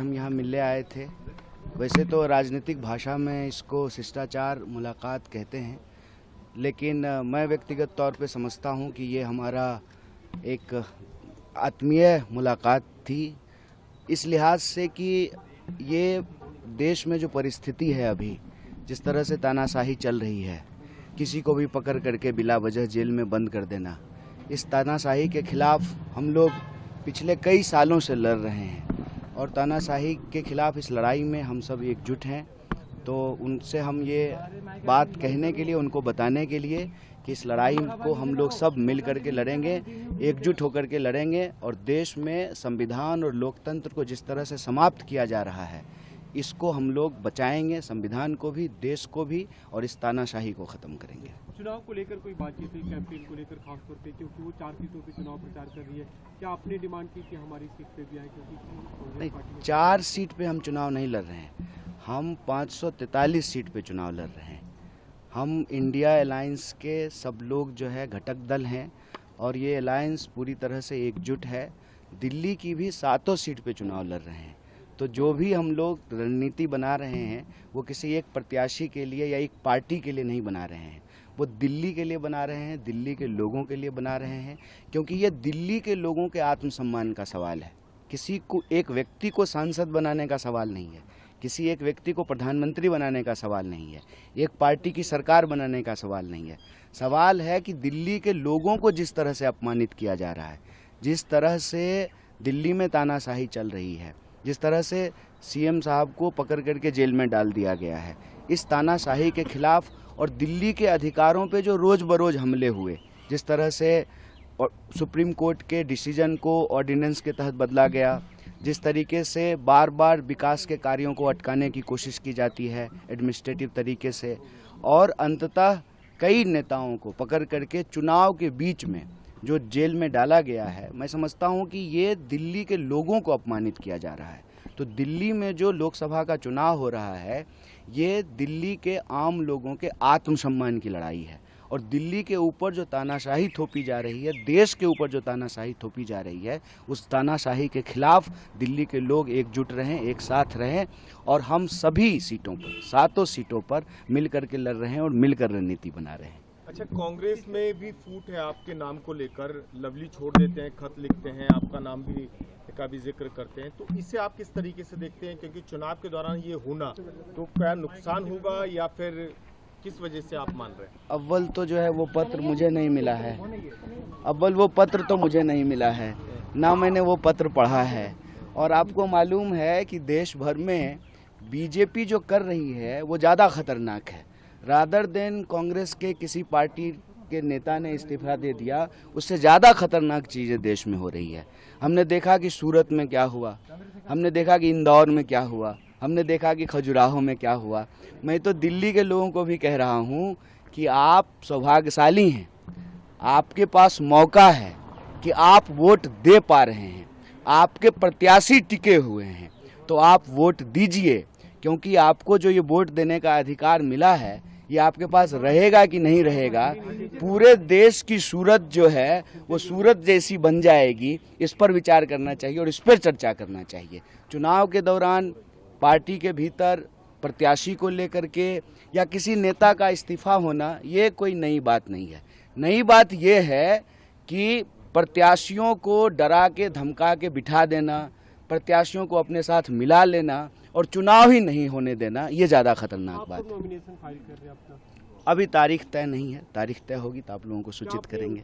हम यहाँ मिलने आए थे। वैसे तो राजनीतिक भाषा में इसको शिष्टाचार मुलाकात कहते हैं, लेकिन मैं व्यक्तिगत तौर पे समझता हूँ कि ये हमारा एक आत्मीय मुलाकात थी, इस लिहाज से कि ये देश में जो परिस्थिति है अभी, जिस तरह से तानाशाही चल रही है, किसी को भी पकड़ करके बिला वजह जेल में बंद कर देना, इस तानाशाही के खिलाफ हम लोग पिछले कई सालों से लड़ रहे हैं और तानाशाही के खिलाफ इस लड़ाई में हम सब एकजुट हैं। तो उनसे हम ये बात कहने के लिए, उनको बताने के लिए कि इस लड़ाई को हम लोग सब मिल करके लड़ेंगे, एकजुट होकर के लड़ेंगे और देश में संविधान और लोकतंत्र को जिस तरह से समाप्त किया जा रहा है, इसको हम लोग बचाएंगे, संविधान को भी, देश को भी, और इस तानाशाही को ख़त्म करेंगे। चुनाव को लेकर कोई बातचीत हुई, कैंपेन को लेकर खासतौर पे, क्योंकि वो 4 सीटों पे चुनाव प्रचार कर रही है, क्या आपने डिमांड की कि हमारी सीट पे भी आए? क्योंकि नहीं, 4 सीट पे हम चुनाव नहीं लड़ रहे हैं, हम 543 सीट पे चुनाव लड़ रहे हैं। हम इंडिया अलायंस के सब लोग जो है घटक दल हैं और ये अलायंस पूरी तरह से एकजुट है। दिल्ली की भी 7 सीट पे चुनाव लड़ रहे हैं। तो जो भी हम लोग रणनीति बना रहे हैं वो किसी एक प्रत्याशी के लिए या एक पार्टी के लिए नहीं बना रहे हैं, वो दिल्ली के लिए बना रहे हैं, दिल्ली के लोगों के लिए बना रहे हैं, क्योंकि ये दिल्ली के लोगों के आत्मसम्मान का सवाल है। किसी को, एक व्यक्ति को सांसद बनाने का सवाल नहीं है, किसी एक व्यक्ति को प्रधानमंत्री बनाने का सवाल नहीं है, एक पार्टी की सरकार बनाने का सवाल नहीं है। सवाल है कि दिल्ली के लोगों को जिस तरह से अपमानित किया जा रहा है, जिस तरह से दिल्ली में तानाशाही चल रही है, जिस तरह से सीएम साहब को पकड़ करके जेल में डाल दिया गया है, इस तानाशाही के खिलाफ और दिल्ली के अधिकारों पे जो रोज़ बरोज़ हमले हुए, जिस तरह से सुप्रीम कोर्ट के डिसीजन को ऑर्डिनेंस के तहत बदला गया, जिस तरीके से बार बार विकास के कार्यों को अटकाने की कोशिश की जाती है एडमिनिस्ट्रेटिव तरीके से, और अंततः कई नेताओं को पकड़ करके चुनाव के बीच में जो जेल में डाला गया है, मैं समझता हूं कि ये दिल्ली के लोगों को अपमानित किया जा रहा है। तो दिल्ली में जो लोकसभा का चुनाव हो रहा है, ये दिल्ली के आम लोगों के आत्मसम्मान की लड़ाई है और दिल्ली के ऊपर जो तानाशाही थोपी जा रही है, देश के ऊपर जो तानाशाही थोपी जा रही है, उस तानाशाही के खिलाफ दिल्ली के लोग एकजुट रहें, एक साथ रहें और हम सभी सीटों पर, 7 सीटों पर मिल करके लड़ रहे हैं और मिलकर रणनीति बना रहे हैं। अच्छा, कांग्रेस में भी फूट है आपके नाम को लेकर, लवली छोड़ देते हैं, खत लिखते हैं, आपका नाम भी का भी जिक्र करते हैं, तो इसे आप किस तरीके से देखते हैं? क्योंकि चुनाव के दौरान ये होना तो क्या नुकसान होगा या फिर किस वजह से आप मान रहे हैं? अव्वल तो जो है वो पत्र मुझे नहीं मिला है, अव्वल वो पत्र तो मुझे नहीं मिला है, ना मैंने वो पत्र पढ़ा है। और आपको मालूम है कि देश भर में बीजेपी जो कर रही है वो ज़्यादा खतरनाक है। रादर देन कांग्रेस के किसी पार्टी के नेता ने इस्तीफा दे दिया, उससे ज़्यादा खतरनाक चीज़ें देश में हो रही है। हमने देखा कि सूरत में क्या हुआ, हमने देखा कि इंदौर में क्या हुआ, हमने देखा कि खजुराहो में क्या हुआ। मैं तो दिल्ली के लोगों को भी कह रहा हूँ कि आप सौभाग्यशाली हैं, आपके पास मौका है कि आप वोट दे पा रहे हैं, आपके प्रत्याशी टिके हुए हैं, तो आप वोट दीजिए, क्योंकि आपको जो ये वोट देने का अधिकार मिला है ये आपके पास रहेगा कि नहीं रहेगा, पूरे देश की सूरत जो है वो सूरत जैसी बन जाएगी, इस पर विचार करना चाहिए और इस पर चर्चा करना चाहिए। चुनाव के दौरान पार्टी के भीतर प्रत्याशी को लेकर के या किसी नेता का इस्तीफा होना ये कोई नई बात नहीं है। नई बात ये है कि प्रत्याशियों को डरा के, धमका के बिठा देना, प्रत्याशियों को अपने साथ मिला लेना और चुनाव ही नहीं होने देना, ये ज़्यादा खतरनाक बात है। नॉमिनेशन फाइल कर रहे हैं अपना? अभी तारीख तय नहीं है, तारीख तय होगी तो आप लोगों को सूचित करेंगे।